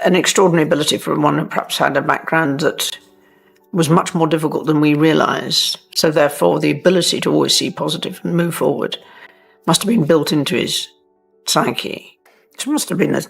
an extraordinary ability for one who perhaps had a background that was much more difficult than we realised. So therefore, the ability to always see positive and move forward must have been built into his psyche. It must have been an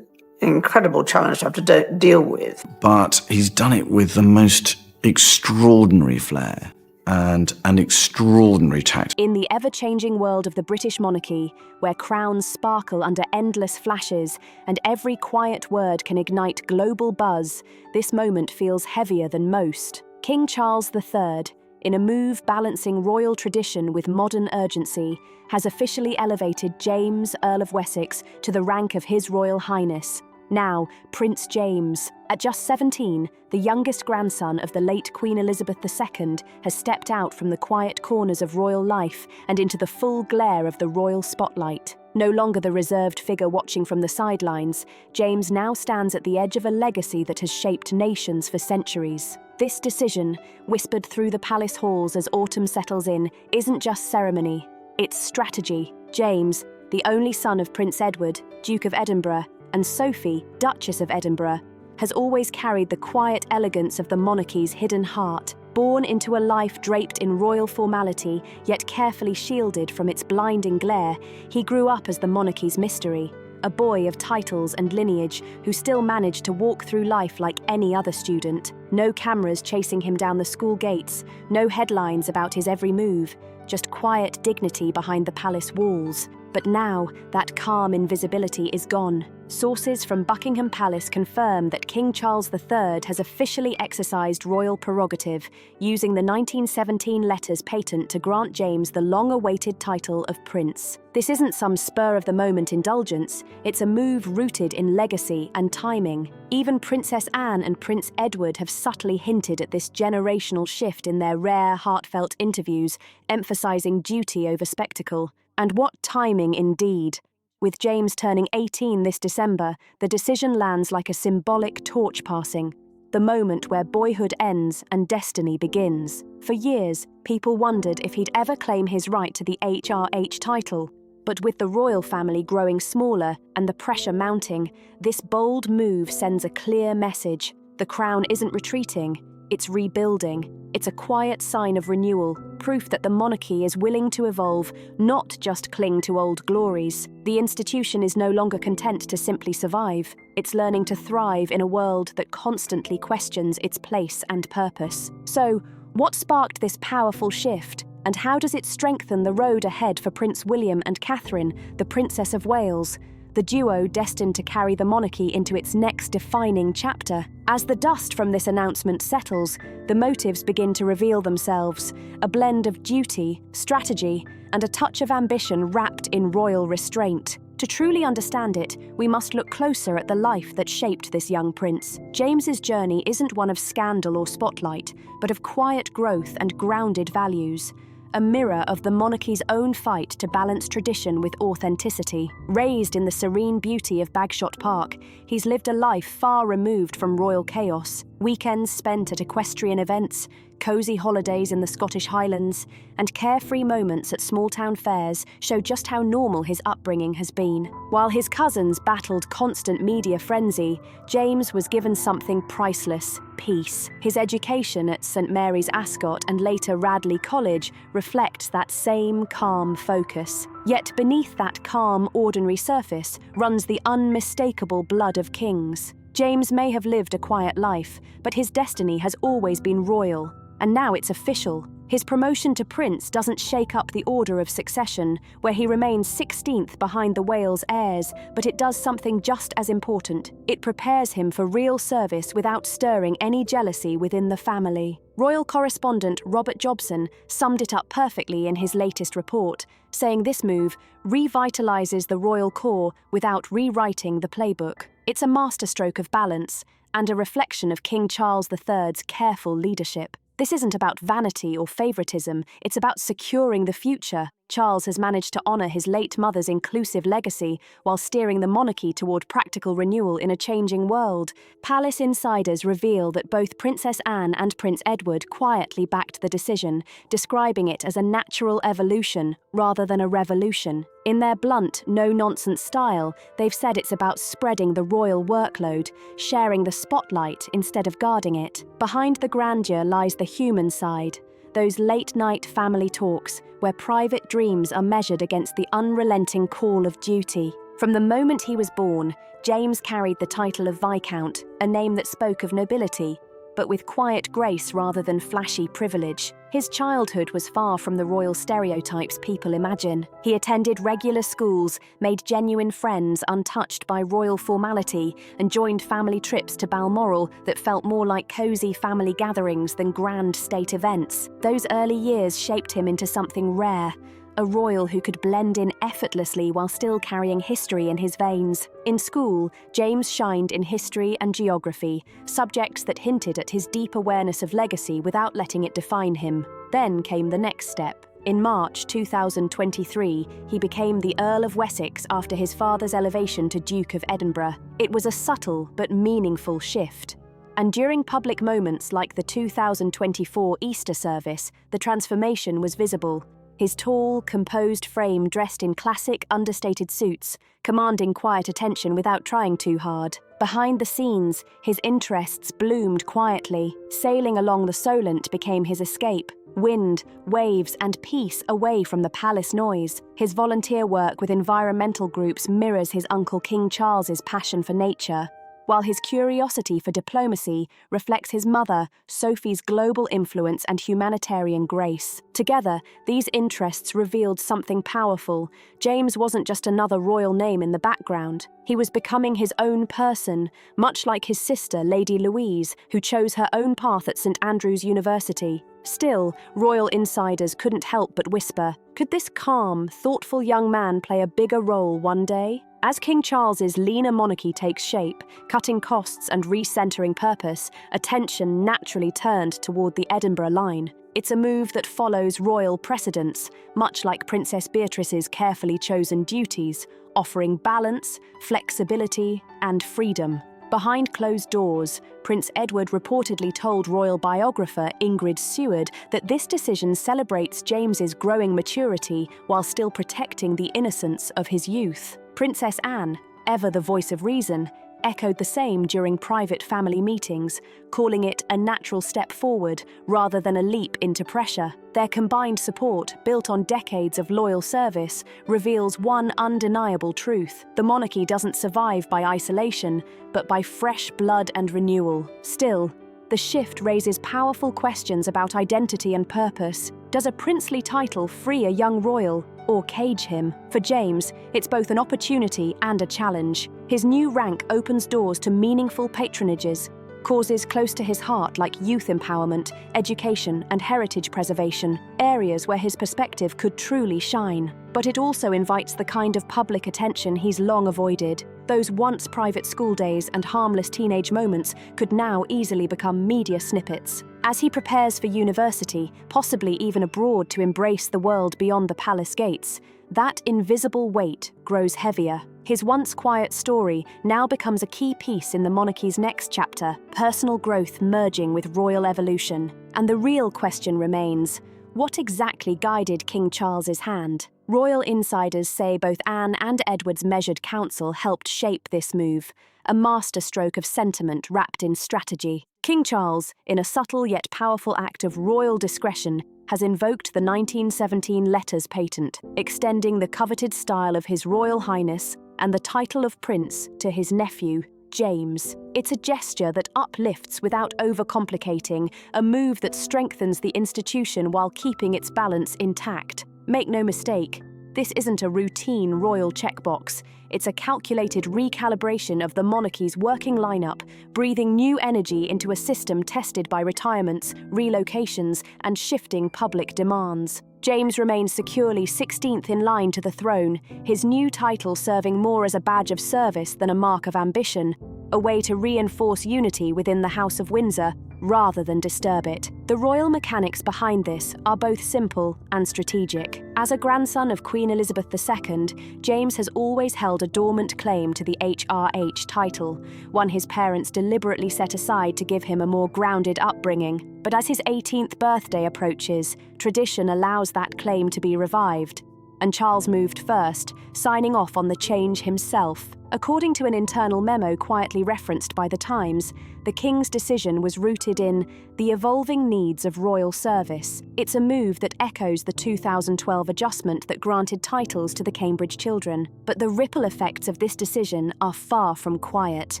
incredible challenge to have to deal with. But he's done it with the most extraordinary flair and an extraordinary tact. In the ever-changing world of the British monarchy, where crowns sparkle under endless flashes and every quiet word can ignite global buzz, this moment feels heavier than most. King Charles III, in a move balancing royal tradition with modern urgency, has officially elevated James, Earl of Wessex, to the rank of His Royal Highness. Now, Prince James, at just 17, the youngest grandson of the late Queen Elizabeth II, has stepped out from the quiet corners of royal life and into the full glare of the royal spotlight. No longer the reserved figure watching from the sidelines, James now stands at the edge of a legacy that has shaped nations for centuries. This decision, whispered through the palace halls as autumn settles in, isn't just ceremony, it's strategy. James, the only son of Prince Edward, Duke of Edinburgh, and Sophie, Duchess of Edinburgh, has always carried the quiet elegance of the monarchy's hidden heart. Born into a life draped in royal formality, yet carefully shielded from its blinding glare, he grew up as the monarchy's mystery, a boy of titles and lineage who still managed to walk through life like any other student. No cameras chasing him down the school gates, no headlines about his every move, just quiet dignity behind the palace walls. But now, that calm invisibility is gone. Sources from Buckingham Palace confirm that King Charles III has officially exercised royal prerogative, using the 1917 letters patent to grant James the long-awaited title of Prince. This isn't some spur-of-the-moment indulgence, it's a move rooted in legacy and timing. Even Princess Anne and Prince Edward have subtly hinted at this generational shift in their rare, heartfelt interviews, emphasizing duty over spectacle. And what timing indeed! With James turning 18 this December, the decision lands like a symbolic torch passing, the moment where boyhood ends and destiny begins. For years, people wondered if he'd ever claim his right to the HRH title. But with the royal family growing smaller and the pressure mounting, this bold move sends a clear message. The crown isn't retreating, it's rebuilding. It's a quiet sign of renewal, proof that the monarchy is willing to evolve, not just cling to old glories. The institution is no longer content to simply survive. It's learning to thrive in a world that constantly questions its place and purpose. So, what sparked this powerful shift? And how does it strengthen the road ahead for Prince William and Catherine, the Princess of Wales? The duo destined to carry the monarchy into its next defining chapter. As the dust from this announcement settles, the motives begin to reveal themselves, a blend of duty, strategy, and a touch of ambition wrapped in royal restraint. To truly understand it, we must look closer at the life that shaped this young prince. James's journey isn't one of scandal or spotlight, but of quiet growth and grounded values. A mirror of the monarchy's own fight to balance tradition with authenticity. Raised in the serene beauty of Bagshot Park, he's lived a life far removed from royal chaos. Weekends spent at equestrian events, cosy holidays in the Scottish Highlands, and carefree moments at small-town fairs show just how normal his upbringing has been. While his cousins battled constant media frenzy, James was given something priceless: peace. His education at St Mary's Ascot and later Radley College reflects that same calm focus. Yet beneath that calm, ordinary surface runs the unmistakable blood of kings. James may have lived a quiet life, but his destiny has always been royal. And now it's official. His promotion to prince doesn't shake up the order of succession, where he remains 16th behind the Wales heirs, but it does something just as important. It prepares him for real service without stirring any jealousy within the family. Royal correspondent Robert Jobson summed it up perfectly in his latest report, saying this move revitalizes the royal core without rewriting the playbook. It's a masterstroke of balance and a reflection of King Charles III's careful leadership. This isn't about vanity or favoritism, it's about securing the future. Charles has managed to honour his late mother's inclusive legacy while steering the monarchy toward practical renewal in a changing world. Palace insiders reveal that both Princess Anne and Prince Edward quietly backed the decision, describing it as a natural evolution rather than a revolution. In their blunt, no-nonsense style, they've said it's about spreading the royal workload, sharing the spotlight instead of guarding it. Behind the grandeur lies the human side. Those late-night family talks where private dreams are measured against the unrelenting call of duty. From the moment he was born, James carried the title of Viscount, a name that spoke of nobility, but with quiet grace rather than flashy privilege. His childhood was far from the royal stereotypes people imagine. He attended regular schools, made genuine friends untouched by royal formality, and joined family trips to Balmoral that felt more like cosy family gatherings than grand state events. Those early years shaped him into something rare, a royal who could blend in effortlessly while still carrying history in his veins. In school, James shined in history and geography, subjects that hinted at his deep awareness of legacy without letting it define him. Then came the next step. In March 2023, he became the Earl of Wessex after his father's elevation to Duke of Edinburgh. It was a subtle but meaningful shift. And during public moments like the 2024 Easter service, the transformation was visible. His tall, composed frame dressed in classic, understated suits, commanding quiet attention without trying too hard. Behind the scenes, his interests bloomed quietly. Sailing along the Solent became his escape. Wind, waves, and peace away from the palace noise. His volunteer work with environmental groups mirrors his uncle King Charles's passion for nature, while his curiosity for diplomacy reflects his mother, Sophie's global influence and humanitarian grace. Together, these interests revealed something powerful. James wasn't just another royal name in the background. He was becoming his own person, much like his sister, Lady Louise, who chose her own path at St Andrews University. Still, royal insiders couldn't help but whisper, could this calm, thoughtful young man play a bigger role one day? As King Charles's leaner monarchy takes shape, cutting costs and recentering purpose, attention naturally turned toward the Edinburgh line. It's a move that follows royal precedents, much like Princess Beatrice's carefully chosen duties, offering balance, flexibility, and freedom. Behind closed doors, Prince Edward reportedly told royal biographer Ingrid Seward that this decision celebrates James's growing maturity while still protecting the innocence of his youth. Princess Anne, ever the voice of reason, echoed the same during private family meetings, calling it a natural step forward rather than a leap into pressure. Their combined support, built on decades of loyal service, reveals one undeniable truth. The monarchy doesn't survive by isolation, but by fresh blood and renewal. Still, the shift raises powerful questions about identity and purpose. Does a princely title free a young royal, or cage him? For James, it's both an opportunity and a challenge. His new rank opens doors to meaningful patronages, causes close to his heart like youth empowerment, education, and heritage preservation, areas where his perspective could truly shine. But it also invites the kind of public attention he's long avoided. Those once private school days and harmless teenage moments could now easily become media snippets. As he prepares for university, possibly even abroad to embrace the world beyond the palace gates, that invisible weight grows heavier. His once quiet story now becomes a key piece in the monarchy's next chapter, personal growth merging with royal evolution. And the real question remains, what exactly guided King Charles's hand? Royal insiders say both Anne and Edward's measured counsel helped shape this move, a masterstroke of sentiment wrapped in strategy. King Charles, in a subtle yet powerful act of royal discretion, has invoked the 1917 letters patent, extending the coveted style of His Royal Highness and the title of Prince to his nephew, James. It's a gesture that uplifts without overcomplicating, a move that strengthens the institution while keeping its balance intact. Make no mistake, this isn't a routine royal checkbox. It's a calculated recalibration of the monarchy's working lineup, breathing new energy into a system tested by retirements, relocations, and shifting public demands. James remains securely 16th in line to the throne, his new title serving more as a badge of service than a mark of ambition, a way to reinforce unity within the House of Windsor rather than disturb it. The royal mechanics behind this are both simple and strategic. As a grandson of Queen Elizabeth II, James has always held a dormant claim to the HRH title, one his parents deliberately set aside to give him a more grounded upbringing. But as his 18th birthday approaches, tradition allows that claim to be revived. And Charles moved first, signing off on the change himself. According to an internal memo quietly referenced by The Times, the King's decision was rooted in the evolving needs of royal service. It's a move that echoes the 2012 adjustment that granted titles to the Cambridge children. But the ripple effects of this decision are far from quiet.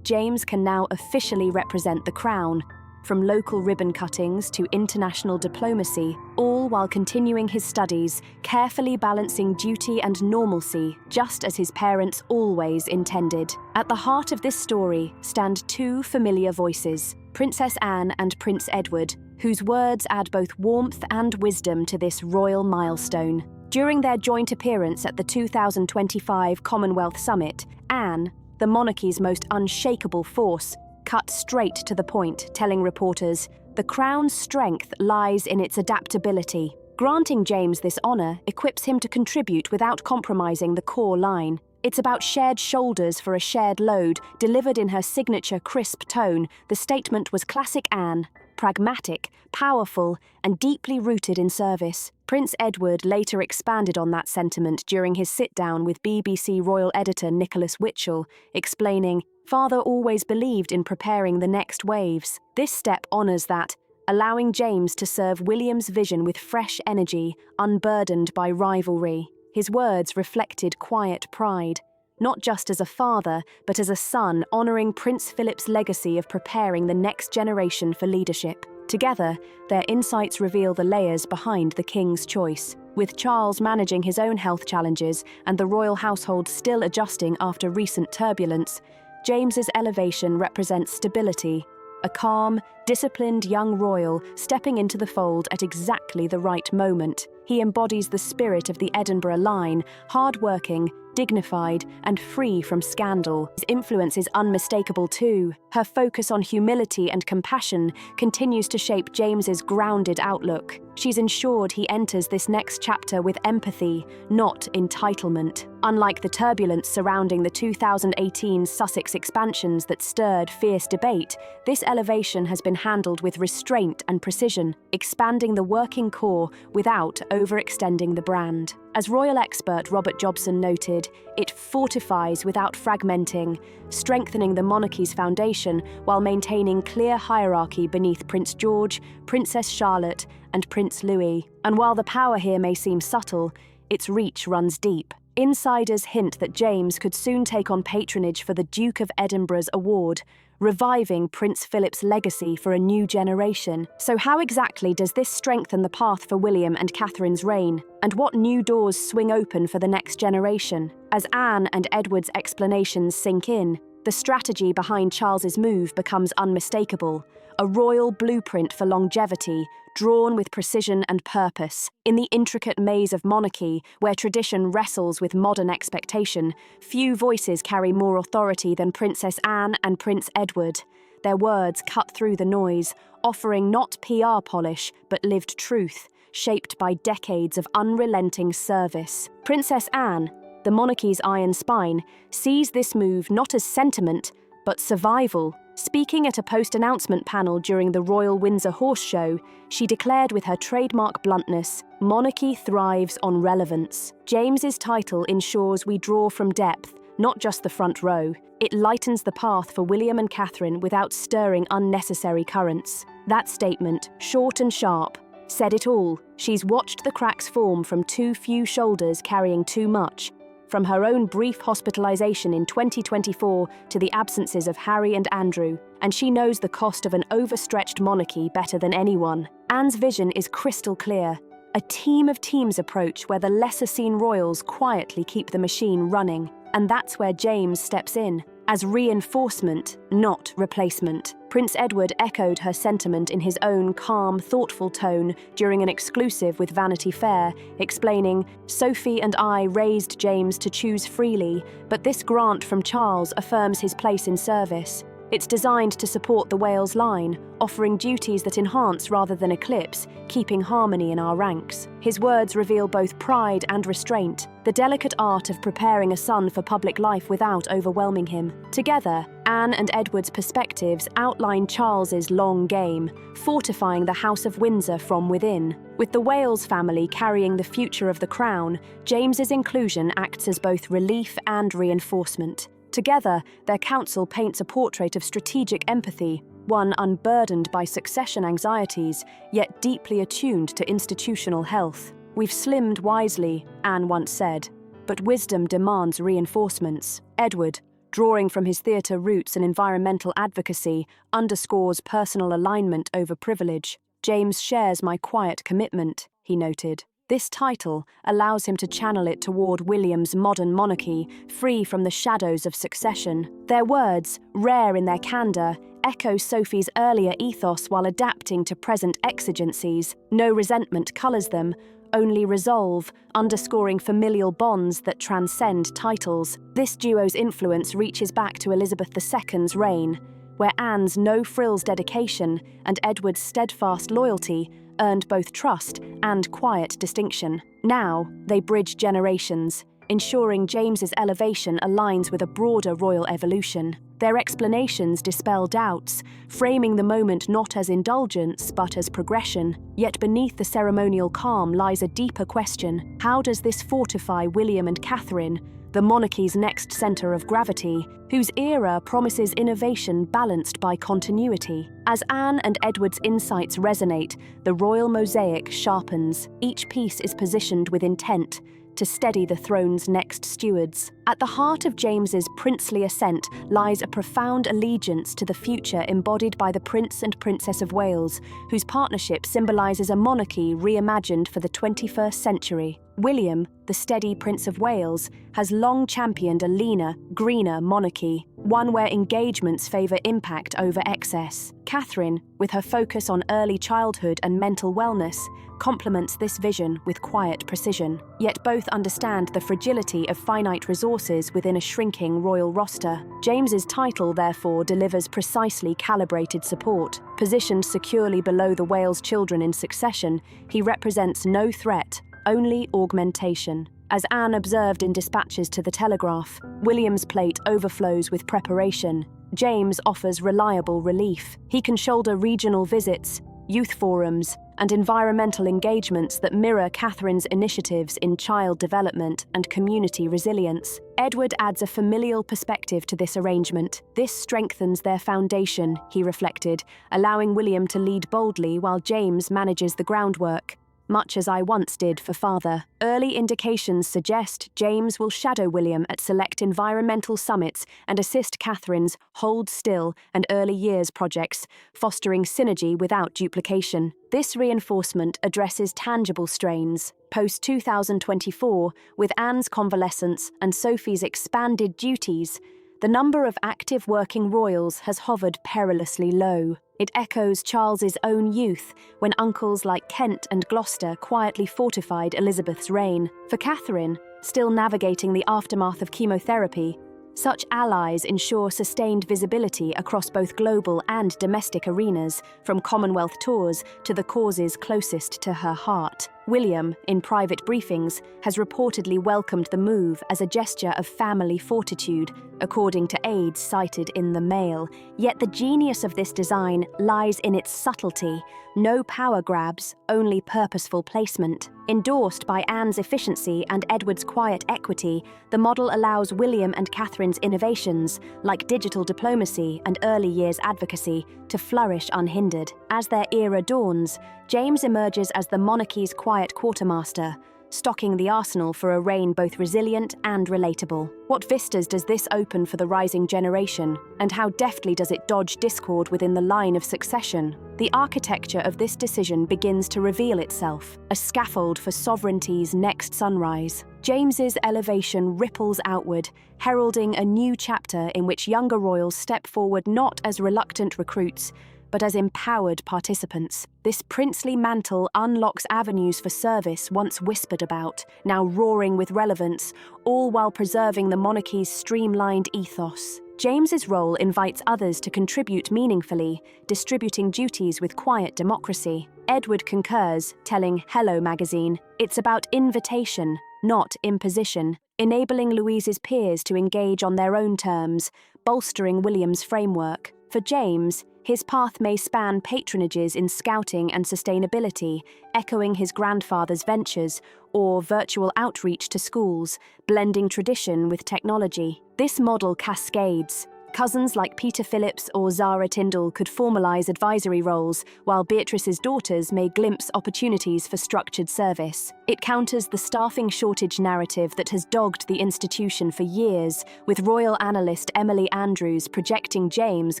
James can now officially represent the crown, from local ribbon cuttings to international diplomacy, all while continuing his studies, carefully balancing duty and normalcy, just as his parents always intended. At the heart of this story stand two familiar voices, Princess Anne and Prince Edward, whose words add both warmth and wisdom to this royal milestone. During their joint appearance at the 2025 Commonwealth Summit, Anne, the monarchy's most unshakable force, cut straight to the point, telling reporters, "The crown's strength lies in its adaptability." Granting James this honour equips him to contribute without compromising the core line. It's about shared shoulders for a shared load, delivered in her signature crisp tone. The statement was classic Anne, pragmatic, powerful, and deeply rooted in service. Prince Edward later expanded on that sentiment during his sit-down with BBC royal editor Nicholas Witchell, explaining, "Father always believed in preparing the next waves. This step honours that, allowing James to serve William's vision with fresh energy, unburdened by rivalry." His words reflected quiet pride, not just as a father, but as a son, honouring Prince Philip's legacy of preparing the next generation for leadership. Together, their insights reveal the layers behind the King's choice. With Charles managing his own health challenges and the royal household still adjusting after recent turbulence, James's elevation represents stability, a calm, disciplined young royal stepping into the fold at exactly the right moment. He embodies the spirit of the Edinburgh line, hard-working, dignified, and free from scandal. His influence is unmistakable too. Her focus on humility and compassion continues to shape James's grounded outlook. She's ensured he enters this next chapter with empathy, not entitlement. Unlike the turbulence surrounding the 2018 Sussex expansions that stirred fierce debate, this elevation has been handled with restraint and precision, expanding the working core without overextending the brand. As royal expert Robert Jobson noted, it fortifies without fragmenting, strengthening the monarchy's foundation while maintaining clear hierarchy beneath Prince George, Princess Charlotte, and Prince Louis. And while the power here may seem subtle, its reach runs deep. Insiders hint that James could soon take on patronage for the Duke of Edinburgh's award, reviving Prince Philip's legacy for a new generation. So how exactly does this strengthen the path for William and Catherine's reign? And what new doors swing open for the next generation? As Anne and Edward's explanations sink in, the strategy behind Charles's move becomes unmistakable, a royal blueprint for longevity, drawn with precision and purpose. In the intricate maze of monarchy, where tradition wrestles with modern expectation, few voices carry more authority than Princess Anne and Prince Edward. Their words cut through the noise, offering not PR polish, but lived truth, shaped by decades of unrelenting service. Princess Anne, the monarchy's iron spine, sees this move not as sentiment, but survival. Speaking at a post-announcement panel during the Royal Windsor Horse Show, she declared with her trademark bluntness, "Monarchy thrives on relevance." James's title ensures we draw from depth, not just the front row. It lightens the path for William and Catherine without stirring unnecessary currents. That statement, short and sharp, said it all. She's watched the cracks form from too few shoulders carrying too much, from her own brief hospitalisation in 2024 to the absences of Harry and Andrew, and she knows the cost of an overstretched monarchy better than anyone. Anne's vision is crystal clear, a team of teams approach where the lesser-seen royals quietly keep the machine running, and that's where James steps in, as reinforcement, not replacement. Prince Edward echoed her sentiment in his own calm, thoughtful tone during an exclusive with Vanity Fair, explaining, "Sophie and I raised James to choose freely, but this grant from Charles affirms his place in service. It's designed to support the Wales line, offering duties that enhance rather than eclipse, keeping harmony in our ranks. His words reveal both pride and restraint, the delicate art of preparing a son for public life without overwhelming him. Together, Anne and Edward's perspectives outline Charles's long game, fortifying the House of Windsor from within. With the Wales family carrying the future of the crown, James's inclusion acts as both relief and reinforcement. Together, their council paints a portrait of strategic empathy, one unburdened by succession anxieties, yet deeply attuned to institutional health. "We've slimmed wisely," Anne once said, "but wisdom demands reinforcements." Edward, drawing from his theatre roots and environmental advocacy, underscores personal alignment over privilege. "James shares my quiet commitment," he noted. This title allows him to channel it toward William's modern monarchy, free from the shadows of succession. Their words, rare in their candour, echo Sophie's earlier ethos while adapting to present exigencies. No resentment colours them, only resolve, underscoring familial bonds that transcend titles. This duo's influence reaches back to Elizabeth II's reign, where Anne's no-frills dedication and Edward's steadfast loyalty earned both trust and quiet distinction. Now, they bridge generations, ensuring James's elevation aligns with a broader royal evolution. Their explanations dispel doubts, framing the moment not as indulgence but as progression. Yet beneath the ceremonial calm lies a deeper question: how does this fortify William and Catherine, the monarchy's next centre of gravity, whose era promises innovation balanced by continuity? As Anne and Edward's insights resonate, the royal mosaic sharpens. Each piece is positioned with intent to steady the throne's next stewards. At the heart of James's princely ascent lies a profound allegiance to the future embodied by the Prince and Princess of Wales, whose partnership symbolises a monarchy reimagined for the 21st century. William, the steady Prince of Wales, has long championed a leaner, greener monarchy, one where engagements favour impact over excess. Catherine, with her focus on early childhood and mental wellness, complements this vision with quiet precision. Yet both understand the fragility of finite resources within a shrinking royal roster. James's title, therefore, delivers precisely calibrated support. Positioned securely below the Wales children in succession, he represents no threat, only augmentation. As Anne observed in dispatches to the Telegraph, William's plate overflows with preparation. James offers reliable relief. He can shoulder regional visits, youth forums, and environmental engagements that mirror Catherine's initiatives in child development and community resilience. Edward adds a familial perspective to this arrangement. This strengthens their foundation, he reflected, allowing William to lead boldly while James manages the groundwork. Much as I once did for father. Early indications suggest James will shadow William at select environmental summits and assist Catherine's Hold Still and early years projects, fostering synergy without duplication. This reinforcement addresses tangible strains. Post-2024, with Anne's convalescence and Sophie's expanded duties, the number of active working royals has hovered perilously low. It echoes Charles's own youth, when uncles like Kent and Gloucester quietly fortified Elizabeth's reign. For Catherine, still navigating the aftermath of chemotherapy, such allies ensure sustained visibility across both global and domestic arenas, from Commonwealth tours to the causes closest to her heart. William, in private briefings, has reportedly welcomed the move as a gesture of family fortitude, according to aides cited in the Mail. Yet the genius of this design lies in its subtlety. No power grabs, only purposeful placement. Endorsed by Anne's efficiency and Edward's quiet equity, the model allows William and Catherine's innovations, like digital diplomacy and early years advocacy, to flourish unhindered. As their era dawns, James emerges as the monarchy's quiet quartermaster, stocking the arsenal for a reign both resilient and relatable. What vistas does this open for the rising generation, and how deftly does it dodge discord within the line of succession? The architecture of this decision begins to reveal itself, a scaffold for sovereignty's next sunrise. James's elevation ripples outward, heralding a new chapter in which younger royals step forward not as reluctant recruits, but as empowered participants. This princely mantle unlocks avenues for service once whispered about, now roaring with relevance, all while preserving the monarchy's streamlined ethos. James's role invites others to contribute meaningfully, distributing duties with quiet democracy. Edward concurs, telling Hello magazine, "It's about invitation, not imposition," enabling Louise's peers to engage on their own terms, bolstering William's framework. For James, his path may span patronages in scouting and sustainability, echoing his grandfather's ventures, or virtual outreach to schools, blending tradition with technology. This model cascades. Cousins like Peter Phillips or Zara Tindall could formalise advisory roles, while Beatrice's daughters may glimpse opportunities for structured service. It counters the staffing shortage narrative that has dogged the institution for years, with royal analyst Emily Andrews projecting James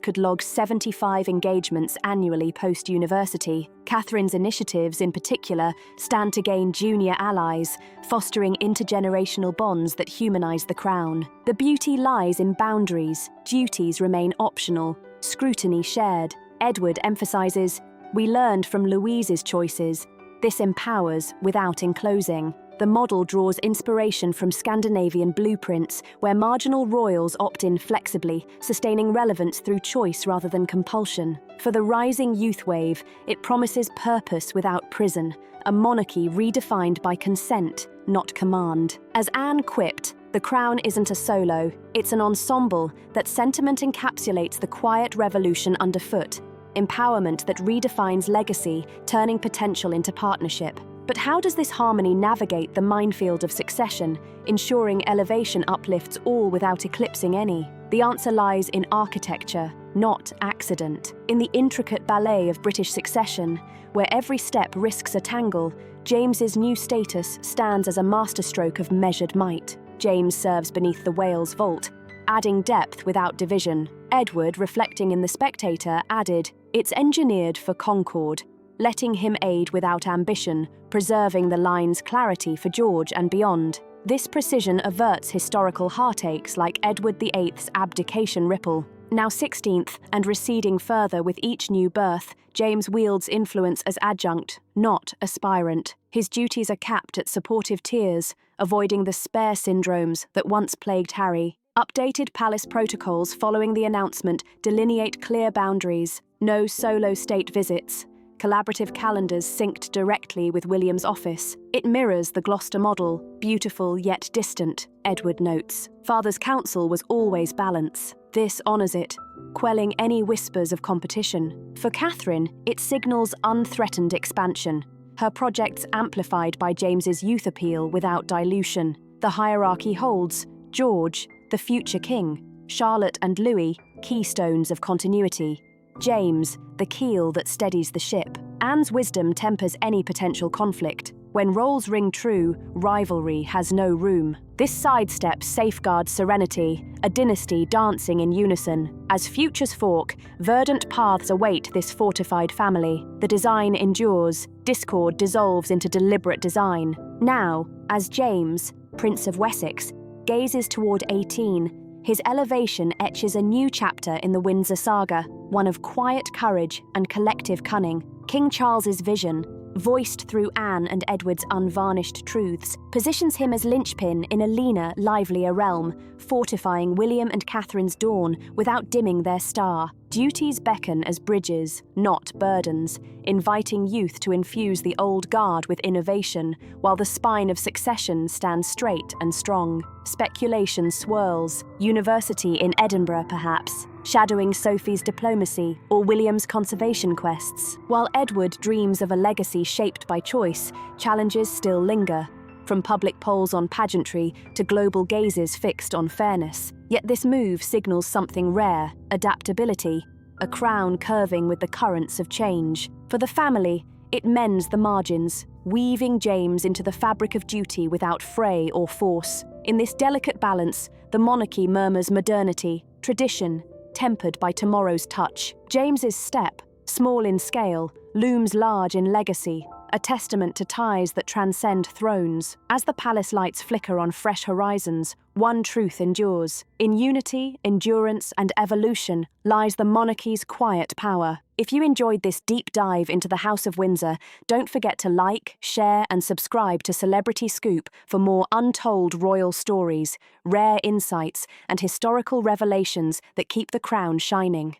could log 75 engagements annually post-university. Catherine's initiatives, in particular, stand to gain junior allies, fostering intergenerational bonds that humanise the crown. The beauty lies in boundaries. Duties remain optional, scrutiny shared. Edward emphasises, "We learned from Louise's choices." This empowers without enclosing. The model draws inspiration from Scandinavian blueprints, where marginal royals opt in flexibly, sustaining relevance through choice rather than compulsion. For the rising youth wave, it promises purpose without prison, a monarchy redefined by consent, not command. As Anne quipped, "The crown isn't a solo, it's an ensemble that sentiment encapsulates the quiet revolution underfoot, empowerment that redefines legacy, turning potential into partnership." But how does this harmony navigate the minefield of succession, ensuring elevation uplifts all without eclipsing any? The answer lies in architecture, not accident. In the intricate ballet of British succession, where every step risks a tangle, James's new status stands as a masterstroke of measured might. James serves beneath the Wales vault, adding depth without division. Edward, reflecting in The Spectator, added, "It's engineered for concord," letting him aid without ambition, preserving the line's clarity for George and beyond. This precision averts historical heartaches like Edward VIII's abdication ripple. Now 16th and receding further with each new birth, James wields influence as adjunct, not aspirant. His duties are capped at supportive tiers, avoiding the spare syndromes that once plagued Harry. Updated palace protocols following the announcement delineate clear boundaries, no solo state visits. Collaborative calendars synced directly with William's office. It mirrors the Gloucester model, beautiful yet distant, Edward notes. Father's counsel was always balance. This honours it, quelling any whispers of competition. For Catherine, it signals unthreatened expansion. Her projects amplified by James's youth appeal without dilution. The hierarchy holds George, the future king, Charlotte and Louis, keystones of continuity. James, the keel that steadies the ship. Anne's wisdom tempers any potential conflict. When roles ring true, rivalry has no room. This sidestep safeguards serenity, a dynasty dancing in unison. As futures fork, verdant paths await this fortified family. The design endures, discord dissolves into deliberate design. Now, as James, Prince of Wessex, gazes toward 18, his elevation etches a new chapter in the Windsor saga, one of quiet courage and collective cunning. King Charles's vision, voiced through Anne and Edward's unvarnished truths, positions him as linchpin in a leaner, livelier realm, fortifying William and Catherine's dawn without dimming their star. Duties beckon as bridges, not burdens, inviting youth to infuse the old guard with innovation, while the spine of succession stands straight and strong. Speculation swirls, university in Edinburgh perhaps, shadowing Sophie's diplomacy or William's conservation quests. While Edward dreams of a legacy shaped by choice, challenges still linger, from public polls on pageantry to global gazes fixed on fairness. Yet this move signals something rare, adaptability, a crown curving with the currents of change. For the family, it mends the margins, weaving James into the fabric of duty without fray or force. In this delicate balance, the monarchy murmurs modernity, tradition, tempered by tomorrow's touch. James's step, small in scale, looms large in legacy, a testament to ties that transcend thrones. As the palace lights flicker on fresh horizons, one truth endures. In unity, endurance, and evolution lies the monarchy's quiet power. If you enjoyed this deep dive into the House of Windsor, don't forget to like, share, and subscribe to Celebrity Scoop for more untold royal stories, rare insights, and historical revelations that keep the crown shining.